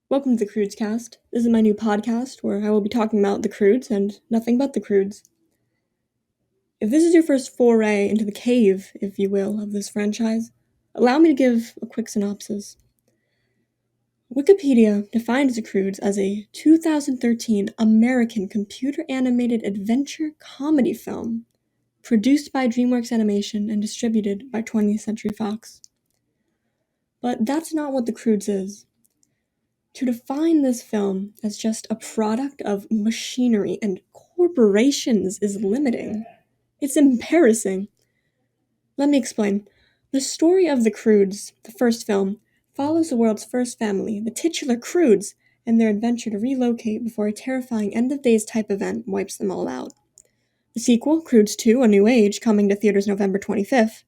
Welcome to the Croodscast. This is my new podcast where I will be talking about the Croods and nothing but the Croods. If this is your first foray into the cave, if you will, of this franchise, allow me to give a quick synopsis. Wikipedia defines the Croods as a 2013 American computer-animated adventure comedy film produced by DreamWorks Animation and distributed by 20th Century Fox. But that's not what the Croods is. To define this film as just a product of machinery and corporations is limiting. It's embarrassing. Let me explain. The story of the Croods, the first film, follows the world's first family, the titular Croods, and their adventure to relocate before a terrifying end-of-days type event wipes them all out. The sequel, Croods 2: A New Age, coming to theaters November 25th,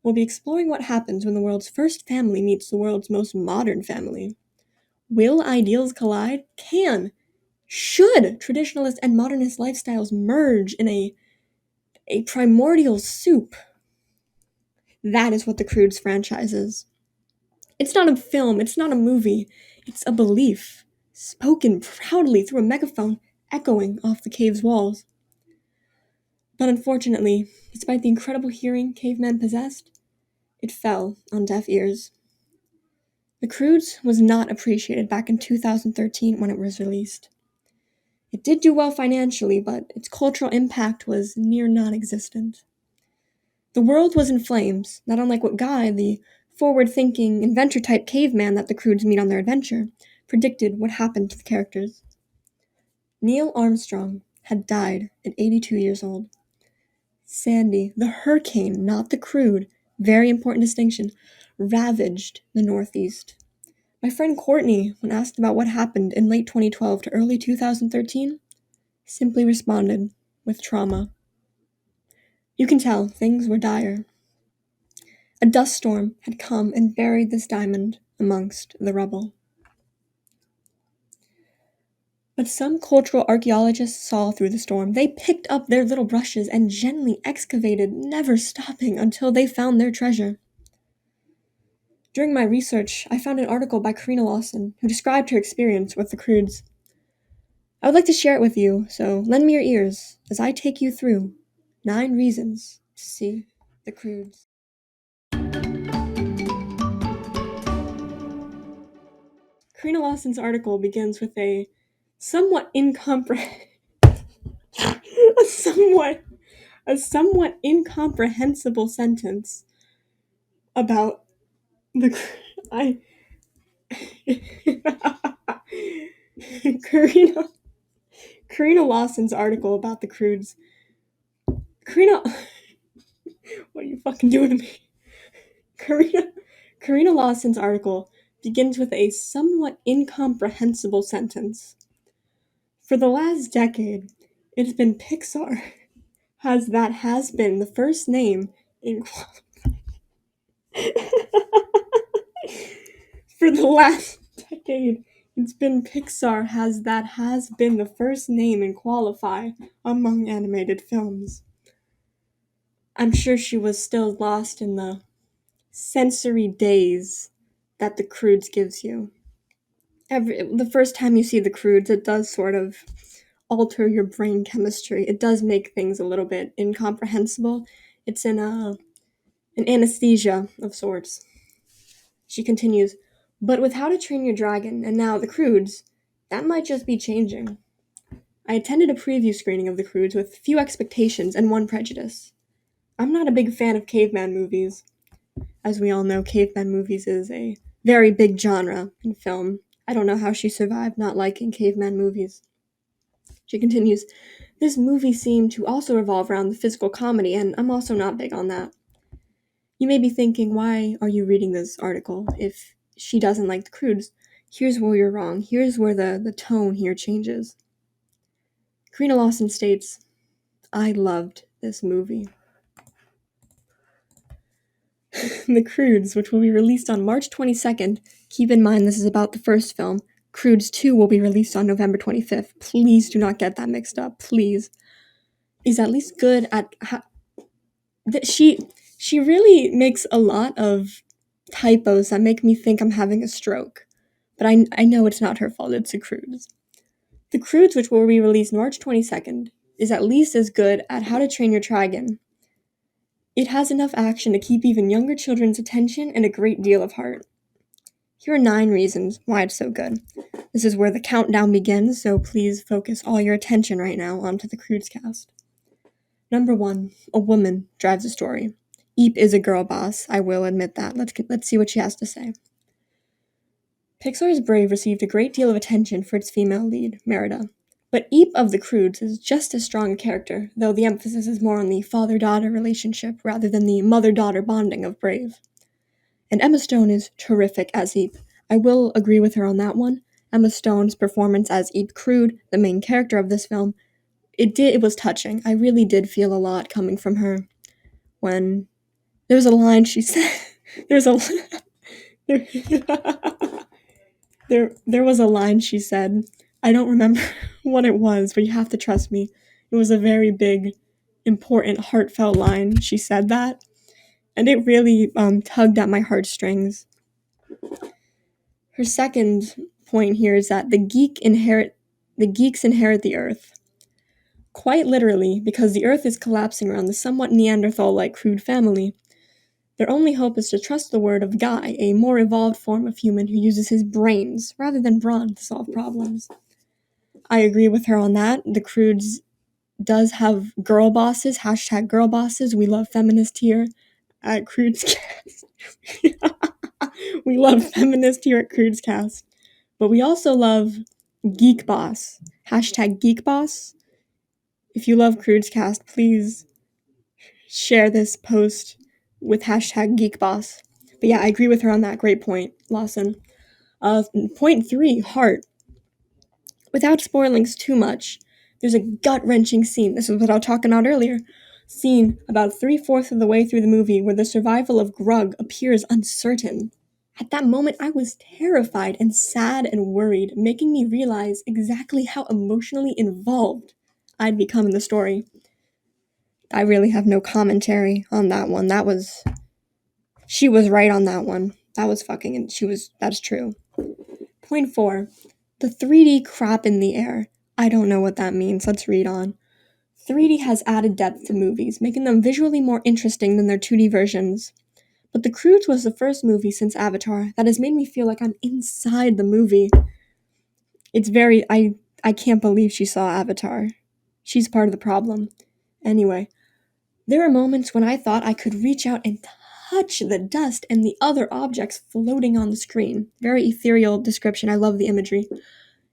will be exploring what happens when the world's first family meets the world's most modern family. Will ideals collide? Can. Should traditionalist and modernist lifestyles merge in a primordial soup? That is what the Croods franchise is. It's not a film, it's not a movie, it's a belief, spoken proudly through a megaphone echoing off the cave's walls. But unfortunately, despite the incredible hearing cavemen possessed, it fell on deaf ears. The Croods was not appreciated back in 2013 when it was released. It did do well financially, but its cultural impact was near non-existent. The world was in flames, not unlike what Guy, the forward-thinking, inventor-type caveman that the Croods meet on their adventure, predicted would happen to the characters. Neil Armstrong had died at 82 years old. Sandy, the hurricane, not the Crood, very important distinction, ravaged the Northeast. My friend Courtney, when asked about what happened in late 2012 to early 2013, simply responded with trauma. You can tell things were dire. A dust storm had come and buried this diamond amongst the rubble. But some cultural archaeologists saw through the storm. They picked up their little brushes and gently excavated, never stopping until they found their treasure. During my research, I found an article by Karina Lawson, who described her experience with the Croods. I would like to share it with you, so lend me your ears as I take you through 9 reasons to see the Croods. Karina Lawson's article begins with a somewhat incomprehensible sentence about the Karina Lawson's article about the Croods. Karina, what are you fucking doing to me? Karina Lawson's article begins with a somewhat incomprehensible sentence. For the last decade, it's been Pixar has been the first name in For the last decade, it's been Pixar has been the first name in qualify among animated films. I'm sure she was still lost in the sensory daze that the Croods gives you. The first time you see the Croods, it does sort of alter your brain chemistry. It does make things a little bit incomprehensible. It's an anesthesia of sorts. She continues, but with How to Train Your Dragon and now the Croods, that might just be changing. I attended a preview screening of the Croods with few expectations and one prejudice. I'm not a big fan of caveman movies. As we all know, caveman movies is a very big genre in film. I don't know how she survived not liking caveman movies. She continues, this movie seemed to also revolve around the physical comedy, and I'm also not big on that. You may be thinking, why are you reading this article if she doesn't like the Croods? Here's where you're wrong. Here's where the tone here changes. Karina Lawson states, I loved this movie. The Croods, which will be released on March 22nd, keep in mind this is about the first film. Croods 2 will be released on November 25th. Please do not get that mixed up, please. Is at least good at... She really makes a lot of typos that make me think I'm having a stroke. But I know it's not her fault, it's the Croods. The Croods, which will be released March 22nd, is at least as good at How to Train Your Dragon. It has enough action to keep even younger children's attention and a great deal of heart. Here are 9 reasons why it's so good. This is where the countdown begins, so please focus all your attention right now onto the Croodscast. Number 1, a woman drives the story. Eep is a girl boss, I will admit that. Let's see what she has to say. Pixar's Brave received a great deal of attention for its female lead, Merida. But Eep of the Croods is just as strong a character, though the emphasis is more on the father-daughter relationship rather than the mother-daughter bonding of Brave. And Emma Stone is terrific as Eep. I will agree with her on that one. Emma Stone's performance as Eep Crood, the main character of this film, it was touching. I really did feel a lot coming from her when there's a line she said. There's a there, there was a line she said. I don't remember what it was, but you have to trust me. It was a very big, important, heartfelt line. She said that, and it really tugged at my heartstrings. Her second point here is that the geeks inherit the earth. Quite literally, because the earth is collapsing around the somewhat Neanderthal-like Crood family. Their only hope is to trust the word of Guy, a more evolved form of human who uses his brains rather than brawn to solve problems. I agree with her on that. The Croods does have girl bosses, hashtag girl bosses. We love feminist here at Croodscast. We love feminist here at Croodscast. But we also love geekboss, hashtag geekboss. If you love Croodscast, please share this post with hashtag geekboss. But yeah, I agree with her on that. Great point, Lawson. Point 3, heart. Without spoiling too much, there's a gut-wrenching scene, this is what I was talking about earlier, scene about 3/4 of the way through the movie where the survival of Grug appears uncertain. At that moment, I was terrified and sad and worried, making me realize exactly how emotionally involved I'd become in the story. I really have no commentary on that one. She was right on that one. That's true. Point 4. The 3D crap in the air. I don't know what that means. Let's read on. 3D has added depth to movies, making them visually more interesting than their 2D versions. But The Croods was the first movie since Avatar that has made me feel like I'm inside the movie. I can't believe she saw Avatar. She's part of the problem. Anyway, there are moments when I thought I could reach out and touch the dust and the other objects floating on the screen. Very ethereal description. I love the imagery.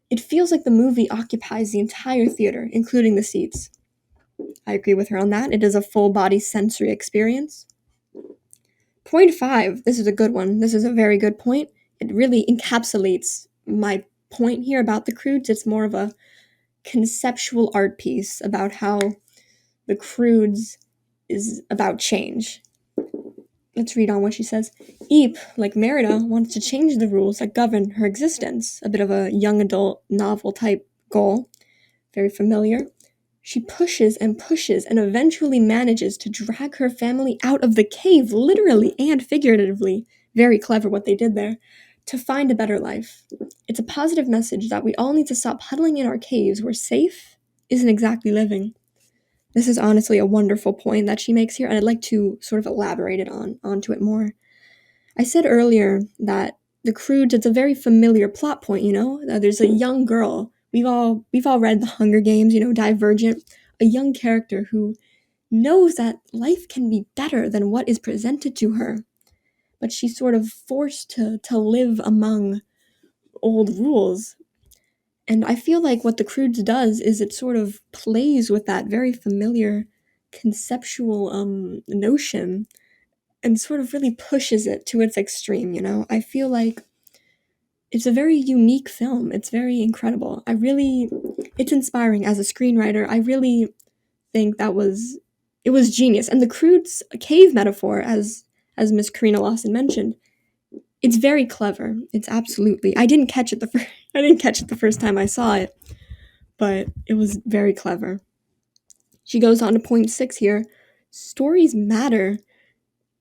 It feels like the movie occupies the entire theater, including the seats. I agree with her on that. It is a full-body sensory experience. Point 5. This is a good one. This is a very good point. It really encapsulates my point here about the Croods. It's more of a conceptual art piece about how the Croods is about change. Let's read on what she says. Eep, like Merida, wants to change the rules that govern her existence. A bit of a young adult novel type goal. Very familiar. She pushes and pushes and eventually manages to drag her family out of the cave, literally and figuratively. Very clever what they did there. To find a better life. It's a positive message that we all need to stop huddling in our caves where safe isn't exactly living. This is honestly a wonderful point that she makes here, and I'd like to sort of elaborate onto it more. I said earlier that the Croods, it's a very familiar plot point, There's a young girl. We've all read The Hunger Games, Divergent. A young character who knows that life can be better than what is presented to her. But she's sort of forced to live among old rules. And I feel like what the Croods does is it sort of plays with that very familiar conceptual notion and sort of really pushes it to its extreme, I feel like it's a very unique film. It's very incredible. It's inspiring as a screenwriter. I really think it was genius. And the Croods cave metaphor, as Miss Karina Lawson mentioned, it's very clever. It's absolutely. I didn't catch it the first time I saw it, but it was very clever. She goes on to point 6 here. Stories matter.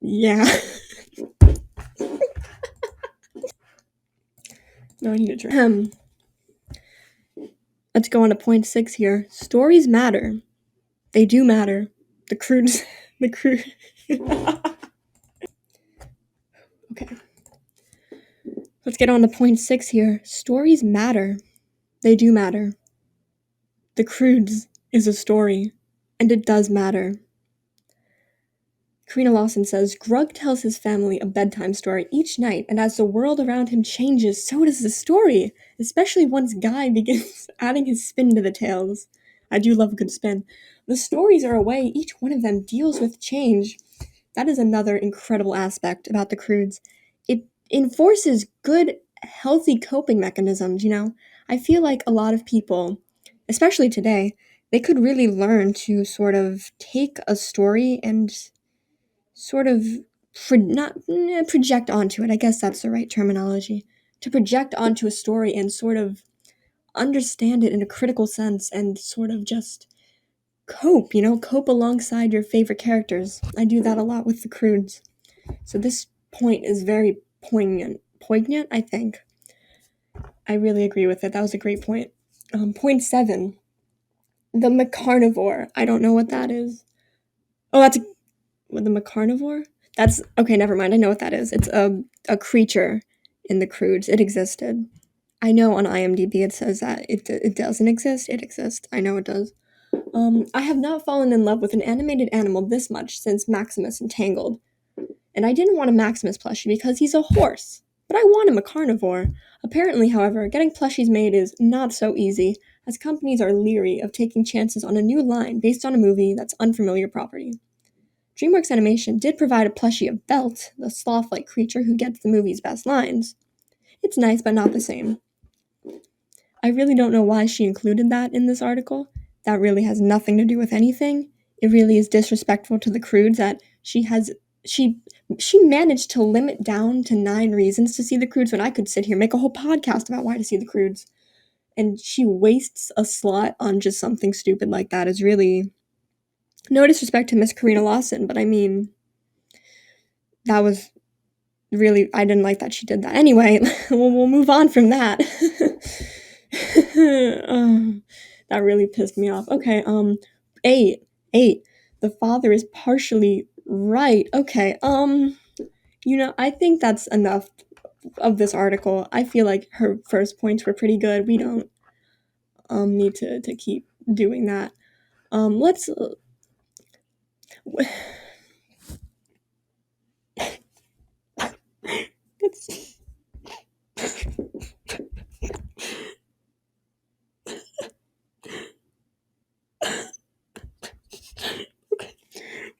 Yeah. No, I need a drink. Let's go on to point 6 here. Stories matter. They do matter. The Croods. Okay. Let's get on to point 6 here. Stories matter. They do matter. The Croods is a story, and it does matter. Karina Lawson says, Grug tells his family a bedtime story each night, and as the world around him changes, so does the story, especially once Guy begins adding his spin to the tales. I do love a good spin. The stories are a way each one of them deals with change. That is another incredible aspect about the Croods. It enforces good, healthy coping mechanisms, you know? I feel like a lot of people, especially today, they could really learn to sort of take a story and sort of project onto it. I guess that's the right terminology. To project onto a story and sort of understand it in a critical sense and sort of just cope, cope alongside your favorite characters. I do that a lot with the Croods. So this point is very poignant, I think. I really agree with it. That was a great point. Point 7, the Macarnivore. I don't know what that is. Oh, that's the Macarnivore? That's okay, never mind. I know what that is. It's a creature in the Croods. It existed. I know on IMDb it says that it doesn't exist. It exists. I know it does. I have not fallen in love with an animated animal this much since Maximus and Tangled. And I didn't want a Maximus plushie because he's a horse, but I want him a carnivore. Apparently, however, getting plushies made is not so easy, as companies are leery of taking chances on a new line based on a movie that's unfamiliar property. DreamWorks Animation did provide a plushie of Belt, the sloth-like creature who gets the movie's best lines. It's nice, but not the same. I really don't know why she included that in this article. That really has nothing to do with anything. It really is disrespectful to the Croods that she managed to limit down to 9 reasons to see the Croods when I could sit here and make a whole podcast about why to see the Croods. And she wastes a slot on just something stupid like that is really... No disrespect to Miss Karina Lawson, but I mean... That was really... I didn't like that she did that. Anyway, we'll move on from that. That really pissed me off. Okay, 8. The father is partially right. Okay, I think that's enough of this article. I feel like her first points were pretty good. We don't need to keep doing that. Let's okay.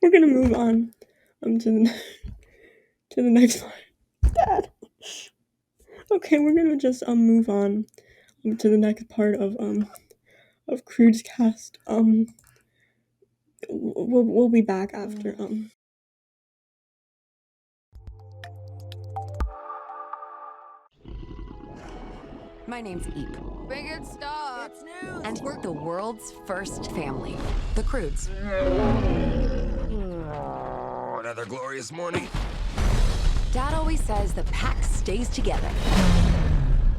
We're gonna move on to the next one. Dad. Okay, we're gonna just move on to the next part of Croodscast. We'll be back after My name's Eep. Big it stop. It's news. And we're the world's first family, the Croods. Another glorious morning. Dad always says the pack stays together.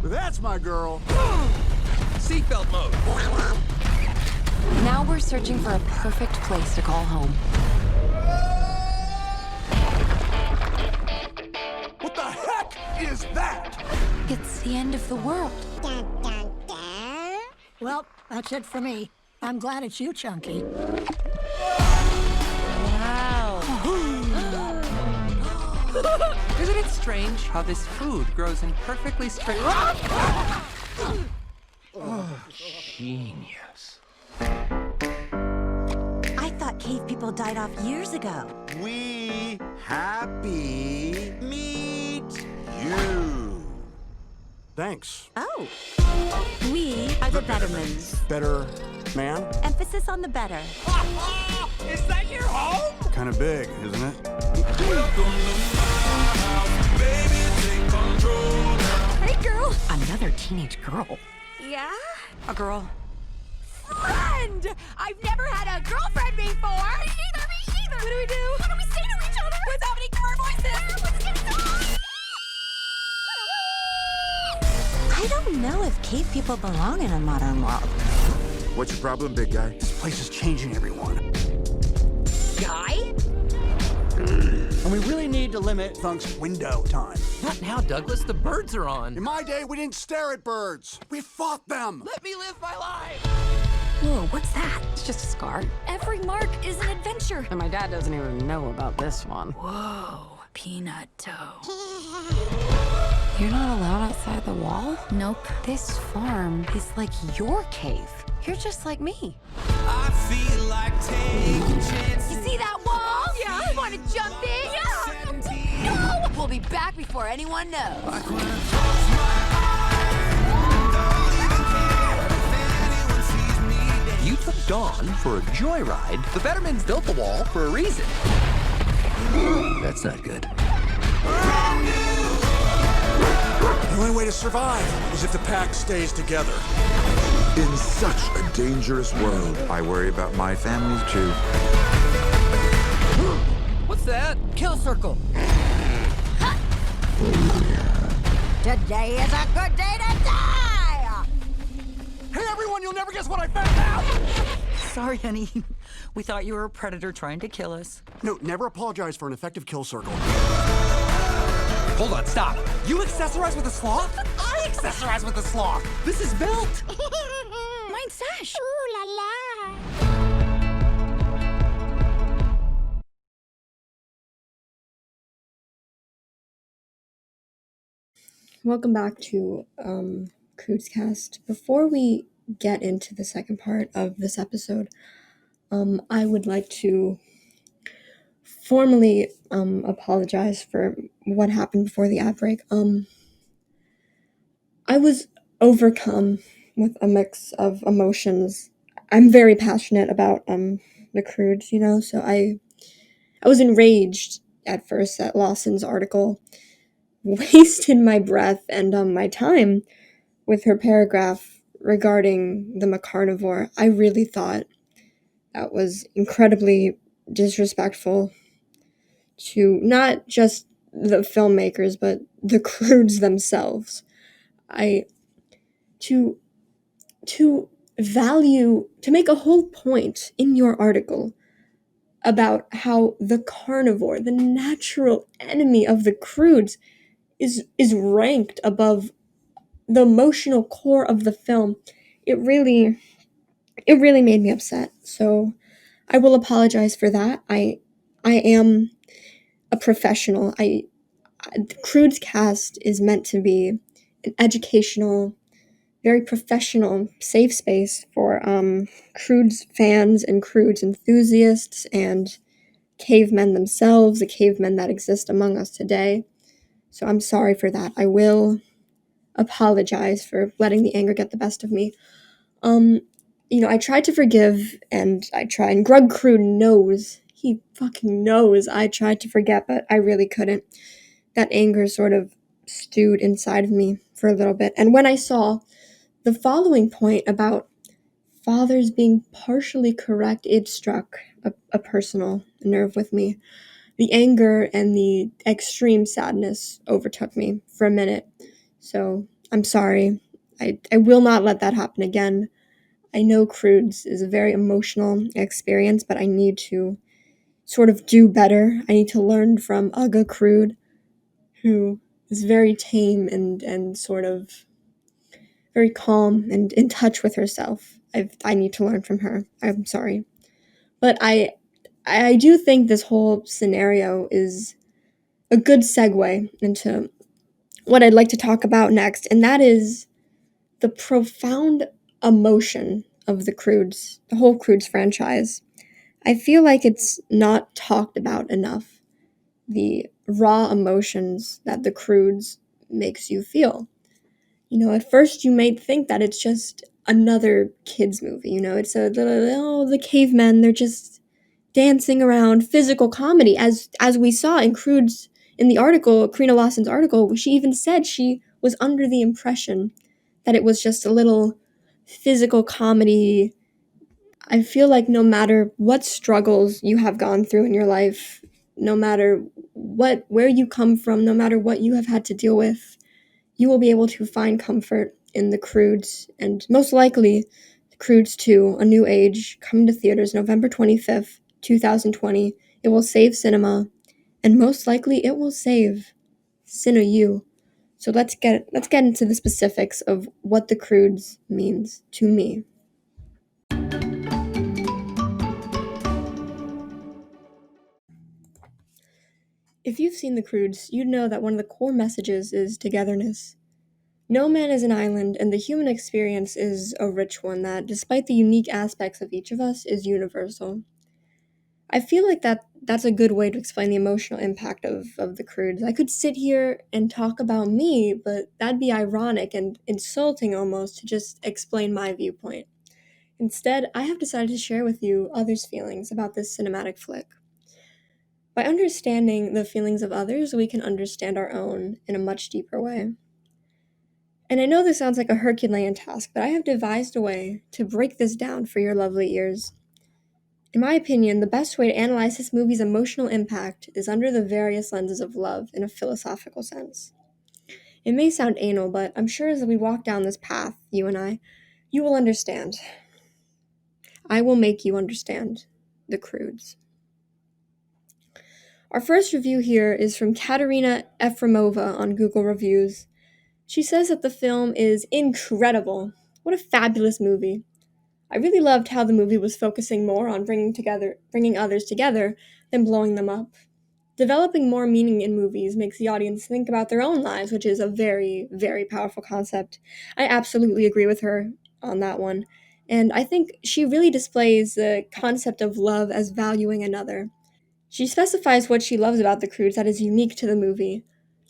That's my girl. Seatbelt mode. Now we're searching for a perfect place to call home. What the heck is that? It's the end of the world. Well, that's it for me. I'm glad it's you, Chunky. Wow. Isn't it strange how this food grows in perfectly straight... Genius. I thought cave people died off years ago. We happy meet you. Thanks. Oh. We are the Bettermans. Better man? Emphasis on the better. Is that your home? Kind of big, isn't it? Hey, girl. Another teenage girl. Yeah? A girl. Friend! I've never had a girlfriend before. Me either. What do we do? How do we say to each other without any car voices? What's going on? cave people belong in a modern world. What's your problem, big guy? This place is changing everyone. Guy? And we really need to limit Thunk's window time. Not now, Douglas. The birds are on. In my day, we didn't stare at birds. We fought them. Let me live my life. Whoa, what's that? It's just a scar. Every mark is an adventure. And my dad doesn't even know about this one. Whoa, peanut toe. You're not allowed outside the wall? Nope. This farm is like your cave. You're just like me. I feel like taking chances. You see that wall? Yeah. You want to jump in? Yeah. No! We'll be back before anyone knows. Like when I close my eyes, don't even care if anyone sees me dance. You took Dawn for a joyride. The Bettermans built the wall for a reason. That's not good. The only way to survive is if the pack stays together. In such a dangerous world, I worry about my family too. What's that? Kill circle. Today is a good day to die! Hey, everyone, you'll never guess what I found out! Sorry, honey. We thought you were a predator trying to kill us. No, never apologize for an effective kill circle. Hold on, stop. You accessorize with a sloth? I accessorize with a sloth. This is built. Mine's Sash. Ooh la la! Welcome back to Croodscast. Before we get into the second part of this episode, I would like to formally apologize for what happened before the ad break. I was overcome with a mix of emotions. I'm very passionate about the Croods, so I was enraged at first at Lawson's article, wasted my breath and my time with her paragraph regarding the Macarnivore. I really thought that was incredibly disrespectful to not just the filmmakers, but the Croods themselves. To make a whole point in your article about how the carnivore, the natural enemy of the Croods, is ranked above the emotional core of the film, it really made me upset. So I will apologize for that. I am a professional. The Croodscast is meant to be an educational, very professional, safe space for Croods fans and Croods enthusiasts and cavemen themselves, the cavemen that exist among us today. So I'm sorry for that. I will apologize for letting the anger get the best of me. I tried to forgive, and Grug Crood knows, he fucking knows I tried to forget, but I really couldn't. That anger sort of stewed inside of me for a little bit. And when I saw the following point about fathers being partially correct, it struck a personal nerve with me. The anger and the extreme sadness overtook me for a minute. So I'm sorry. I will not let that happen again. I know Croods is a very emotional experience, but I need to sort of do better. I need to learn from Uga Crood, who is very tame and sort of very calm and in touch with herself. I need to learn from her. I'm sorry. But I do think this whole scenario is a good segue into what I'd like to talk about next, and that is the profound emotion of the Croods, the whole Croods franchise. I feel like it's not talked about enough, the raw emotions that the Croods makes you feel. At first you might think that it's just another kids movie, it's the cavemen, they're just dancing around, physical comedy, as we saw in Croods, in the article, Karina Lawson's article. She even said she was under the impression that it was just a little physical comedy. I feel like no matter what struggles you have gone through in your life, no matter where you come from, no matter what you have had to deal with, you will be able to find comfort in the Croods, and most likely Croods 2, A New Age, coming to theaters November 25th, 2020. It will save cinema, and most likely it will save Cine-U. So let's get into the specifics of what the Croods means to me. If you've seen the Croods, you'd know that one of the core messages is togetherness. No man is an island, and the human experience is a rich one that, despite the unique aspects of each of us, is universal. I feel like that's a good way to explain the emotional impact of the Croods. I could sit here and talk about me, but that'd be ironic and insulting almost to just explain my viewpoint. Instead, I have decided to share with you others' feelings about this cinematic flick. By understanding the feelings of others, we can understand our own in a much deeper way. And I know this sounds like a Herculean task, but I have devised a way to break this down for your lovely ears. In my opinion, the best way to analyze this movie's emotional impact is under the various lenses of love in a philosophical sense. It may sound anal, but I'm sure as we walk down this path, you and I, you will understand. I will make you understand the Croods. Our first review here is from Katerina Efremova on Google Reviews. She says that the film is incredible. What a fabulous movie. I really loved how the movie was focusing more on bringing others together than blowing them up. Developing more meaning in movies makes the audience think about their own lives, which is a very, very powerful concept. I absolutely agree with her on that one. And I think she really displays the concept of love as valuing another. She specifies what she loves about the Croods that is unique to the movie.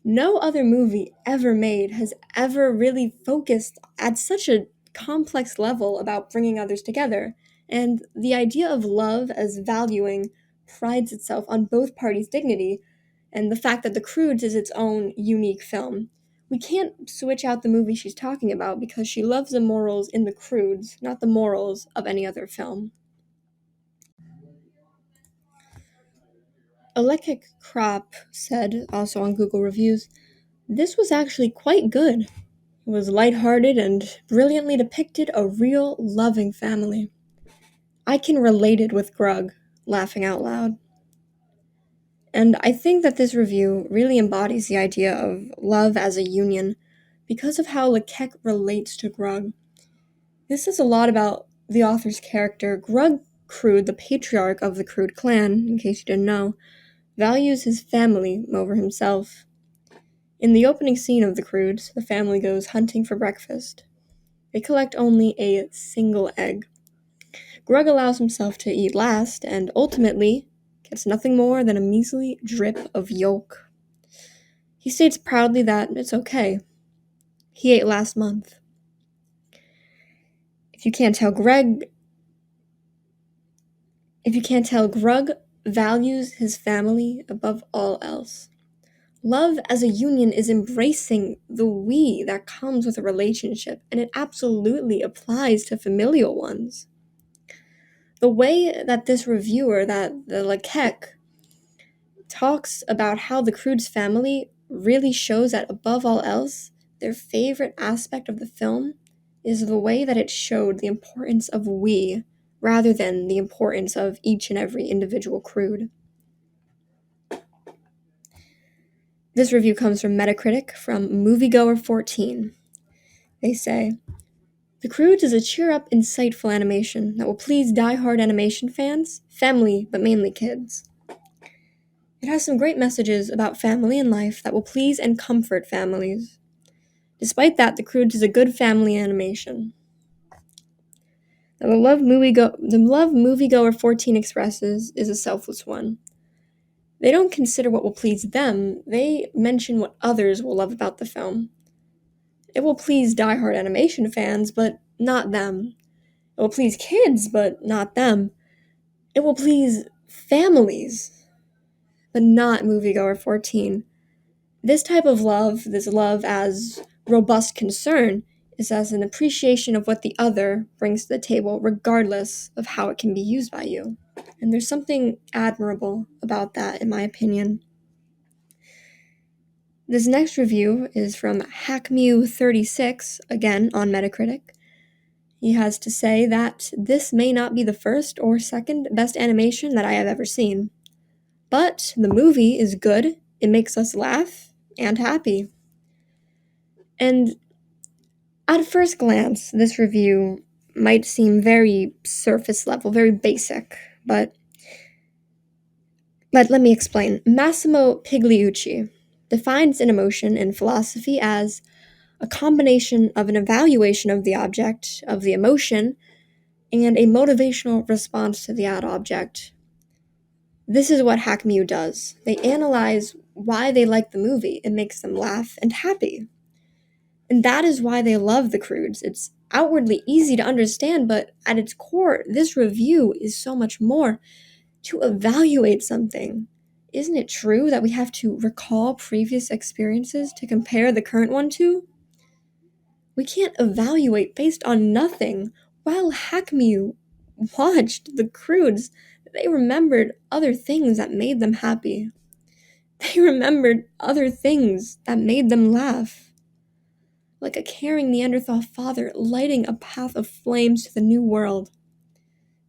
No other movie ever made has ever really focused at such a complex level about bringing others together, and the idea of love as valuing prides itself on both parties' dignity, and the fact that The Croods is its own unique film. We can't switch out the movie she's talking about because she loves the morals in The Croods, not the morals of any other film. Alekik Krop said, also on Google Reviews, "This was actually quite good. It was lighthearted and brilliantly depicted a real, loving family. I can relate it with Grug, laughing out loud." And I think that this review really embodies the idea of love as a union because of how Lekek relates to Grug. This says a lot about the author's character. Grug Crood, the patriarch of the Crood clan, in case you didn't know, values his family over himself. In the opening scene of The Croods, the family goes hunting for breakfast. They collect only a single egg. Grug allows himself to eat last, and ultimately gets nothing more than a measly drip of yolk. He states proudly that it's okay. He ate last month. If you can't tell, Grug values his family above all else. Love as a union is embracing the we that comes with a relationship, and it absolutely applies to familial ones. The way that this reviewer, that the Lekek, talks about how the Croods family really shows that above all else, their favorite aspect of the film is the way that it showed the importance of we rather than the importance of each and every individual Crood. This review comes from Metacritic from Moviegoer14. They say, "The Croods is a cheer-up, insightful animation that will please die-hard animation fans, family, but mainly kids. It has some great messages about family and life that will please and comfort families. Despite that, The Croods is a good family animation." Now, the love Moviegoer 14 expresses is a selfless one. They don't consider what will please them, they mention what others will love about the film. It will please die-hard animation fans, but not them. It will please kids, but not them. It will please families, but not Moviegoer 14. This type of love, this love as robust concern, is as an appreciation of what the other brings to the table, regardless of how it can be used by you. And there's something admirable about that, in my opinion. This next review is from Hackmew36, again on Metacritic. He has to say that this may not be the first or second best animation that I have ever seen, but the movie is good, it makes us laugh and happy. And at first glance, this review might seem very surface level, very basic, but let me explain. Massimo Pigliucci defines an emotion in philosophy as a combination of an evaluation of the object, of the emotion, and a motivational response to that object. This is what Hackmew does. They analyze why they like the movie. It makes them laugh and happy. And that is why they love the Croods. It's outwardly easy to understand, but at its core, this review is so much more. To evaluate something. Isn't it true that we have to recall previous experiences to compare the current one to? We can't evaluate based on nothing. While Hackmew watched the Croods, they remembered other things that made them happy. They remembered other things that made them laugh. Like a caring Neanderthal father lighting a path of flames to the new world.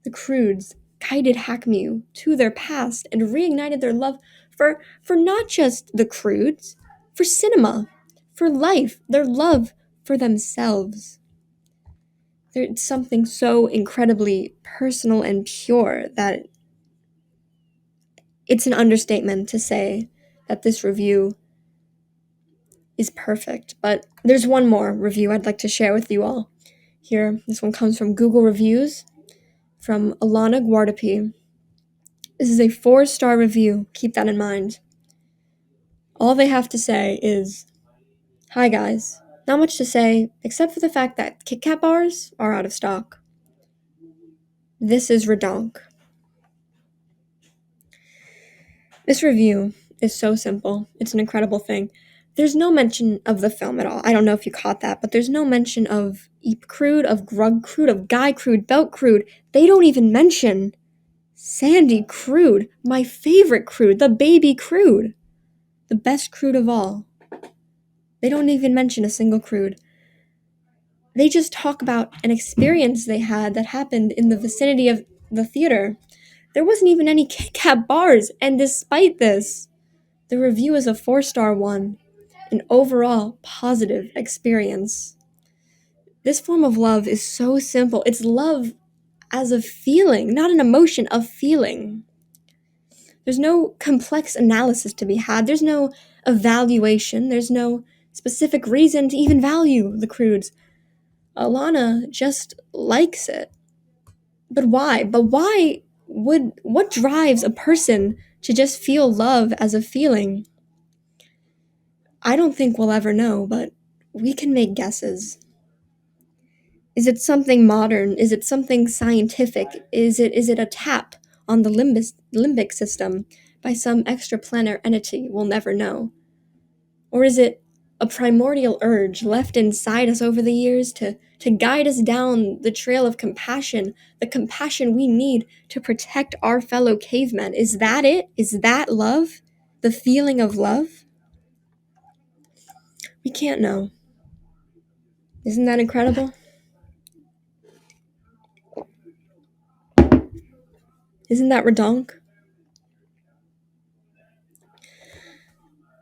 The Croods guided Hackmew to their past and reignited their love for not just the Croods, for cinema, for life, their love for themselves. There's something so incredibly personal and pure that it's an understatement to say that this review is perfect. But there's one more review I'd like to share with you all. Here, this one comes from Google Reviews, from Alana Guardapi. This is a 4-star review, keep that in mind. All they have to say is, "Hi guys, not much to say, except for the fact that Kit Kat bars are out of stock. This is redonk." This review is so simple, it's an incredible thing. There's no mention of the film at all. I don't know if you caught that, but there's no mention of Eep Crood, of Grug Crood, of Guy Crood, Belt Crood. They don't even mention Sandy Crood, my favorite Crood, the baby Crood. The best Crood of all. They don't even mention a single Crood. They just talk about an experience they had that happened in the vicinity of the theater. There wasn't even any Kit Kat bars, and despite this, the review is a 4-star one, an overall positive experience. This form of love is so simple. It's love as a feeling, not an emotion, a feeling. There's no complex analysis to be had. There's no evaluation. There's no specific reason to even value the Croods. Alana just likes it. But why? What drives a person to just feel love as a feeling? I don't think we'll ever know, but we can make guesses. Is it something modern? Is it something scientific? Is it a tap on the limbic system by some extraplanar entity we'll never know? Or is it a primordial urge left inside us over the years to guide us down the trail of compassion, the compassion we need to protect our fellow cavemen? Is that it? Is that love? The feeling of love? We can't know. Isn't that incredible? Isn't that redonk?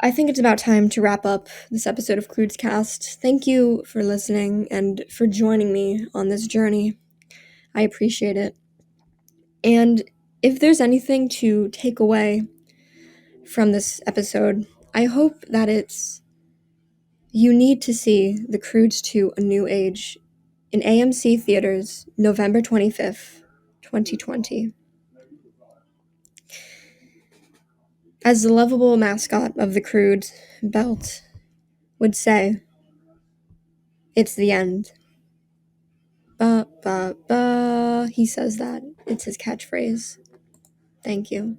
I think it's about time to wrap up this episode of Croodscast. Thank you for listening and for joining me on this journey. I appreciate it. And if there's anything to take away from this episode, I hope that it's you need to see The Croods to a New Age in AMC theaters November 25th, 2020. As the lovable mascot of the Croods, Belt, would say, it's the end. Ba, ba, ba. He says that. It's his catchphrase. Thank you.